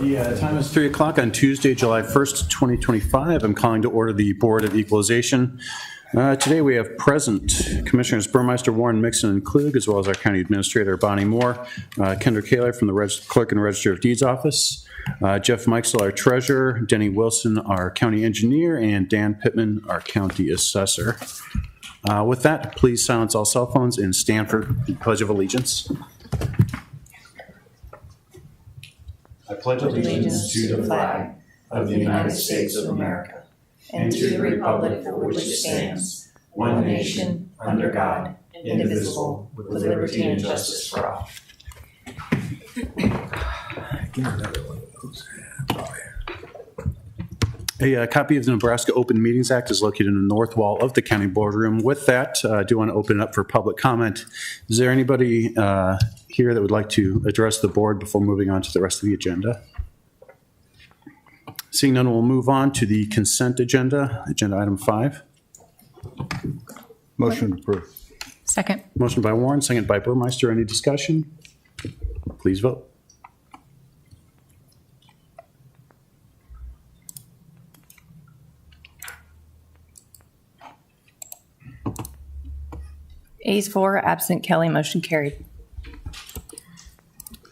The time is 3 o'clock on Tuesday, July 1st, 2025. I'm calling to order the Board of Equalization. Today we have present Commissioners Burmeister, Warren, Mixon, and Klug, as well as our County Administrator, Bonnie Moore, Kendra Kaler from the Clerk and Register of Deeds Office, Jeff Meixel, our Treasurer, Denny Wilson, our County Engineer, and Dan Pittman, our County Assessor. With that, please silence all cell phones and stand for the Pledge of Allegiance. I pledge allegiance to the flag of the United States of America and to the republic for which it stands, one nation, under God, indivisible, with liberty and justice for all. A copy of the Nebraska Open Meetings Act is located in the north wall of the county boardroom. With that, I do want to open it up for public comment. Is there anybody here that would like to address the board before moving on to the rest of the agenda? Seeing none, we'll move on to the consent agenda, agenda item 5. Motion to approve. Second. Motion by Warren, second by Burmeister. Any discussion? Please vote. Ayes 4, absent Kelly, motion carried.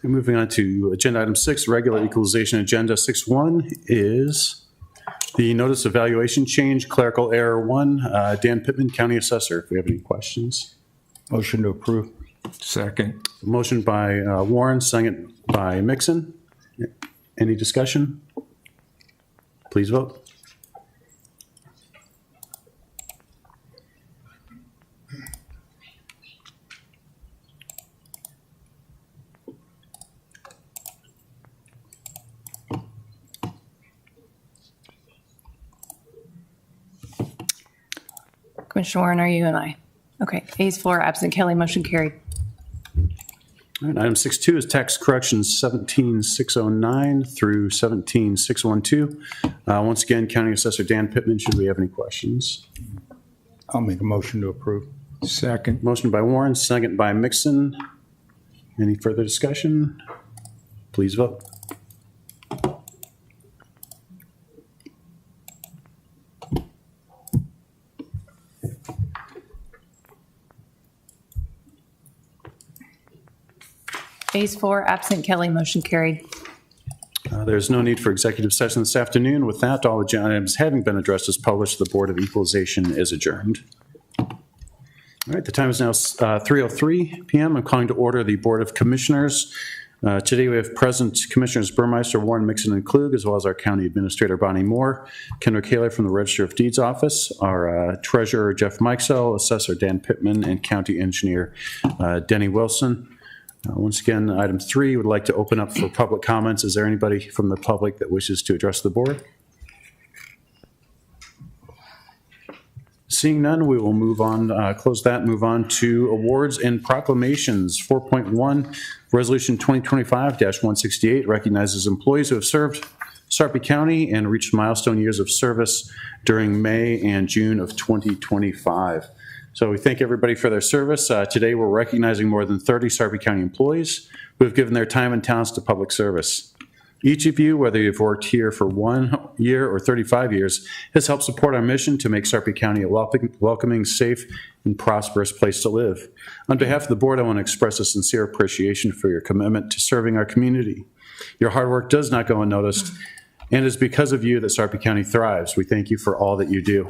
And moving on to agenda item 6, regular equalization agenda. 6.1 is the notice of valuation change, clerical error 1. Dan Pittman, County Assessor, if we have any questions. Motion to approve. Second. Motion by Warren, second by Mixon. Any discussion? Please vote. Commissioner Warren, are you and I? Okay. Ayes 4, absent Kelly, motion carried. All right, item 6.2 is tax corrections 17,609 through 17,612. Once again, County Assessor Dan Pittman, should we have any questions? I'll make a motion to approve. Second. Motion by Warren, second by Mixon. Any further discussion? Please vote. Ayes 4, absent Kelly, motion carried. There's no need for executive session this afternoon. With that, all agenda items having been addressed as published, the Board of Equalization is adjourned. All right, the time is now 3:03 p.m. I'm calling to order the Board of Commissioners. Today we have present Commissioners Burmeister, Warren, Mixon, and Klug, as well as our County Administrator, Bonnie Moore, Kendra Kaler from the Register of Deeds Office, our Treasurer, Jeff Meixel, Assessor Dan Pittman, and County Engineer, Denny Wilson. Once again, item 3, would like to open up for public comments. Is there anybody from the public that wishes to address the board? Seeing none, we will move on, close that, move on to awards and proclamations. 4.1, Resolution 2025-168 recognizes employees who have served Sarpy County and reached milestone years of service during May and June of 2025. So we thank everybody for their service. Today we're recognizing more than 30 Sarpy County employees who have given their time and talents to public service. Each of you, whether you've worked here for 1 year or 35 years, has helped support our mission to make Sarpy County a welcoming, safe, and prosperous place to live. On behalf of the board, I want to express a sincere appreciation for your commitment to serving our community. Your hard work does not go unnoticed, and it is because of you that Sarpy County thrives. We thank you for all that you do.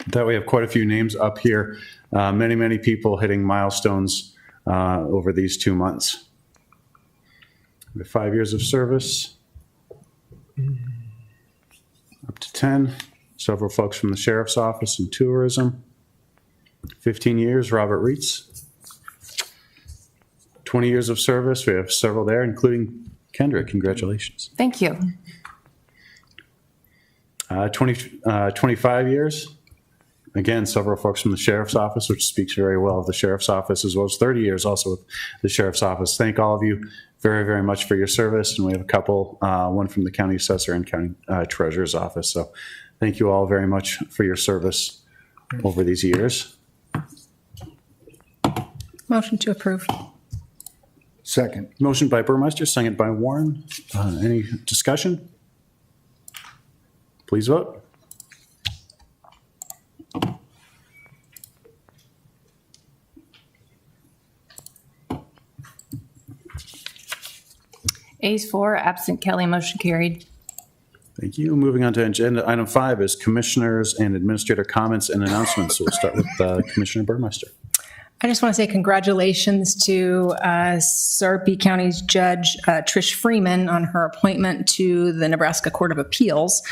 That we have quite a few names up here, many people hitting milestones over these 2 months. We have 5 years of service, up to 10, several folks from the Sheriff's Office and Tourism. 15 years, Robert Reitz. 20 years of service, we have several there, including Kendra. Congratulations. Thank you. 25 years. Again, several folks from the Sheriff's Office, which speaks very well of the Sheriff's Office, as well as 30 years also with the Sheriff's Office. Thank all of you very much for your service. And we have a couple, one from the County Assessor and County Treasurer's Office. So thank you all very much for your service over these years. Motion to approve. Second. Motion by Burmeister, second by Warren. Any discussion? Please vote. Ayes 4, absent Kelly, motion carried. Thank you. Moving on to agenda item 5 is commissioners and administrator comments and announcements. So we'll start with Commissioner Burmeister. I just want to say congratulations to Sarpy County's Judge Trish Freeman on her appointment to the Nebraska Court of Appeals.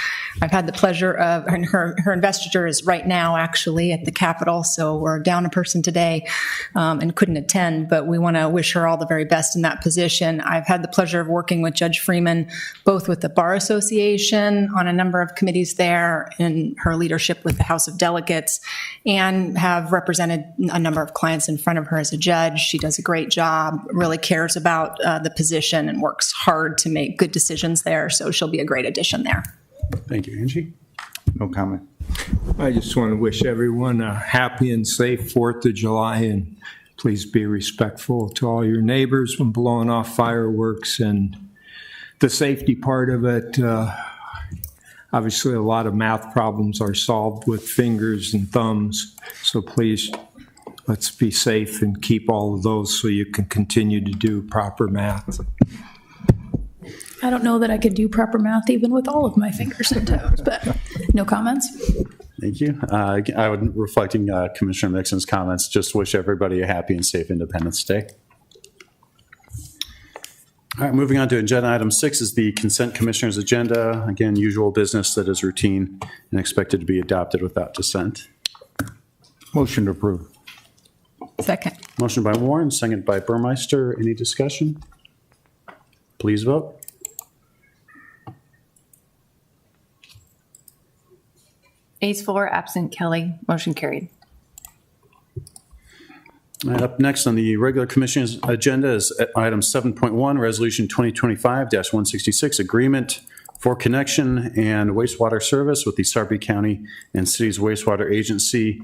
I've had the pleasure of, and her investiture is right now actually at the Capitol, so we're down a person today and couldn't attend, but we want to wish her all the very best in that position. I've had the pleasure of working with Judge Freeman, both with the Bar Association on a number of committees there in her leadership with the House of Delegates, and have represented a number of clients in front of her as a judge. She does a great job, really cares about the position and works hard to make good decisions there. So she'll be a great addition there. Thank you, Angie. No comment. I just want to wish everyone a happy and safe 4th of July, and please be respectful to all your neighbors when blowing off fireworks. And the safety part of it, obviously a lot of math problems are solved with fingers and thumbs, so please let's be safe and keep all of those so you can continue to do proper math. I don't know that I could do proper math even with all of my fingers and toes, but no comments. Thank you. I would, reflecting Commissioner Mixon's comments, just wish everybody a happy and safe Independence Day. All right, moving on to agenda item 6 is the consent commissioner's agenda. Again, usual business that is routine and expected to be adopted without dissent. Motion to approve. Second. Motion by Warren, second by Burmeister. Any discussion? Please vote. Ayes 4, absent Kelly, motion carried. All right, up next on the regular commission's agenda is item 7.1, Resolution 2025-166, Agreement for Connection and Wastewater Service with the Sarpy County and City's Wastewater Agency.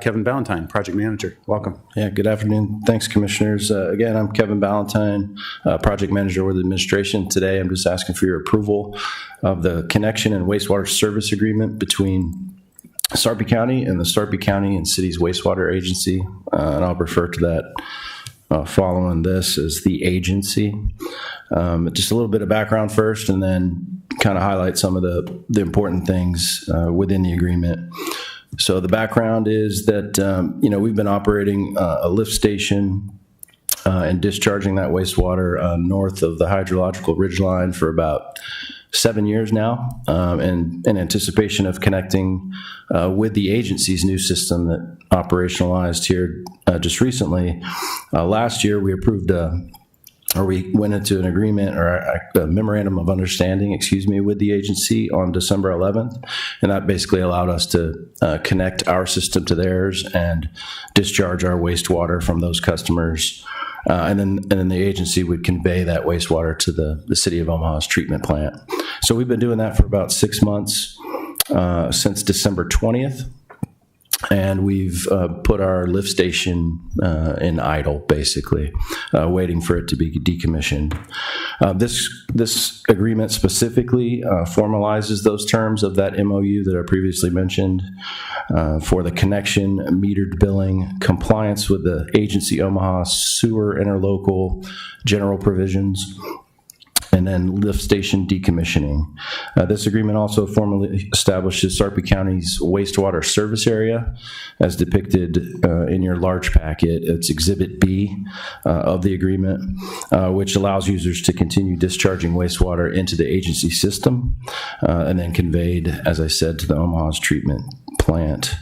Kevin Ballantyne, Project Manager. Welcome. Yeah, good afternoon. Thanks, Commissioners. Again, I'm Kevin Ballantyne, Project Manager with Administration. Today, I'm just asking for your approval of the Connection and Wastewater Service Agreement between Sarpy County and the Sarpy County and City's Wastewater Agency. And I'll refer to that following this as the agency. Just a little bit of background first, and then kind of highlight some of the important things within the agreement. So the background is that, we've been operating a lift station and discharging that wastewater north of the hydrological ridgeline for about 7 years now, and in anticipation of connecting with the agency's new system that operationalized here just recently. Last year, we approved we went into an agreement or a memorandum of understanding, with the agency on December 11th. And that basically allowed us to connect our system to theirs and discharge our wastewater from those customers. And then the agency would convey that wastewater to the City of Omaha's treatment plant. So we've been doing that for about 6 months, since December 20th. And we've put our lift station in idle, basically, waiting for it to be decommissioned. This agreement specifically formalizes those terms of that MOU that I previously mentioned for the connection, metered billing, compliance with the Agency Omaha sewer interlocal general provisions, and then lift station decommissioning. This agreement also formally establishes Sarpy County's wastewater service area as depicted in your large packet. It's Exhibit B of the agreement, which allows users to continue discharging wastewater into the agency system and then conveyed, as I said, to the Omaha's treatment plant.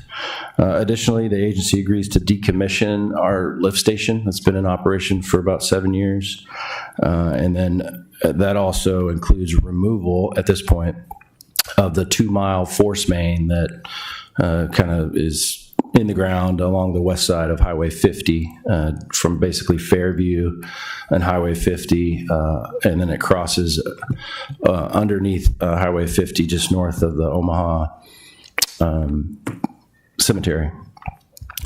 Additionally, the agency agrees to decommission our lift station that's been in operation for about 7 years. And then that also includes removal at this point of the 2-mile force main that kind of is in the ground along the west side of Highway 50 from basically Fairview and Highway 50, and then it crosses underneath Highway 50 just north of the Omaha Cemetery,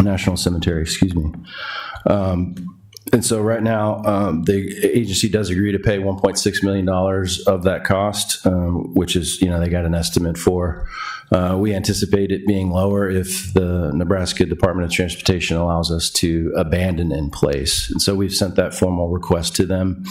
National Cemetery, And so right now, the agency does agree to pay $1.6 million of that cost, which is, they got an estimate for. We anticipate it being lower if the Nebraska Department of Transportation allows us to abandon in place. And so we've sent that formal request to them,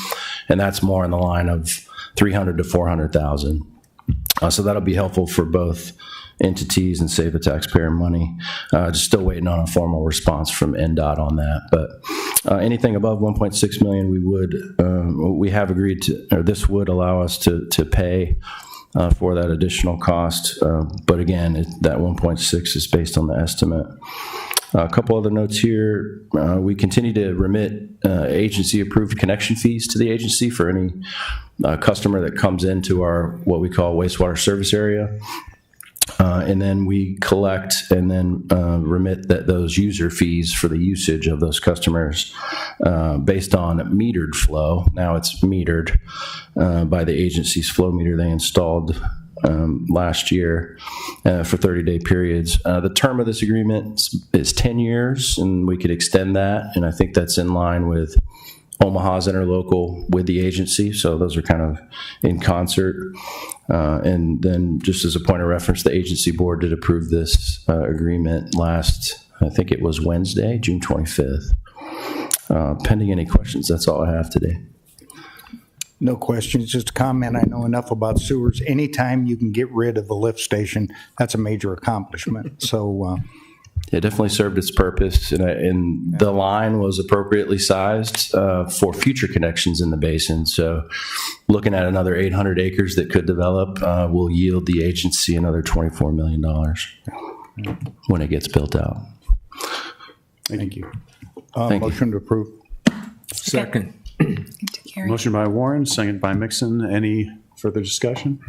and that's more in the line of $300,000 to $400,000. So that'll be helpful for both entities and save the taxpayer money. Just still waiting on a formal response from NDOT on that. But anything above 1.6 million, we have agreed to, or this would allow us to pay for that additional cost. But again, that 1.6 is based on the estimate. A couple other notes here. We continue to remit agency-approved connection fees to the agency for any customer that comes into our, what we call wastewater service area. And then we collect and then remit those user fees for the usage of those customers based on metered flow. Now it's metered by the agency's flow meter they installed last year for 30-day periods. The term of this agreement is 10 years, and we could extend that, and I think that's in line with Omaha's interlocal with the agency, so those are kind of in concert. And then just as a point of reference, the agency board did approve this agreement last, I think it was Wednesday, June 25th. Pending any questions, that's all I have today. No questions, just a comment. I know enough about sewers. Anytime you can get rid of a lift station, that's a major accomplishment. So, It definitely served its purpose, and the line was appropriately sized for future connections in the basin. So looking at another 800 acres that could develop will yield the agency another $24 million when it gets built out. thank you. Thank you. Motion to approve. Second. To Carrie. Motion by Warren, second by Mixon. Any further discussion?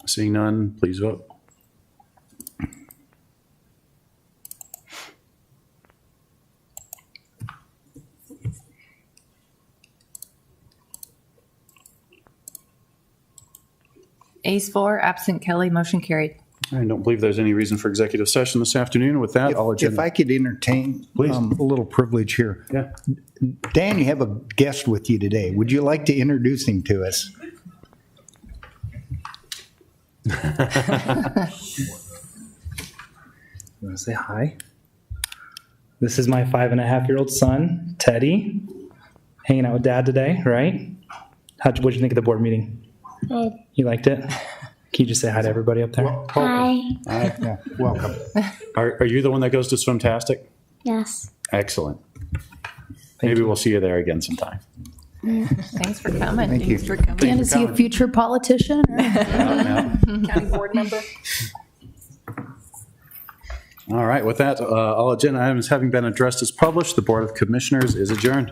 Seeing none, please vote. Ayes 4, absent Kelly, motion carried. I don't believe there's any reason for executive session this afternoon. With that, I'll If adjourn. I could entertain Please. a little privilege here. Yeah. Dan, you have a guest with you today. Would you like to introduce him to us? You want to say hi? This is my 5.5-year-old son, Teddy, hanging out with Dad today, right? What'd you think of the board meeting? Good. You liked it? Can you just say hi to everybody up there? Hi. Yeah, welcome. Are you the one that goes to Swimtastic? Yes. Excellent. Maybe we'll see you there again sometime. Thanks for coming. Thank you. Thanks for coming. Dan, is he a future politician? or- County board member. All right, with that, all agenda items having been addressed as published, the Board of Commissioners is adjourned.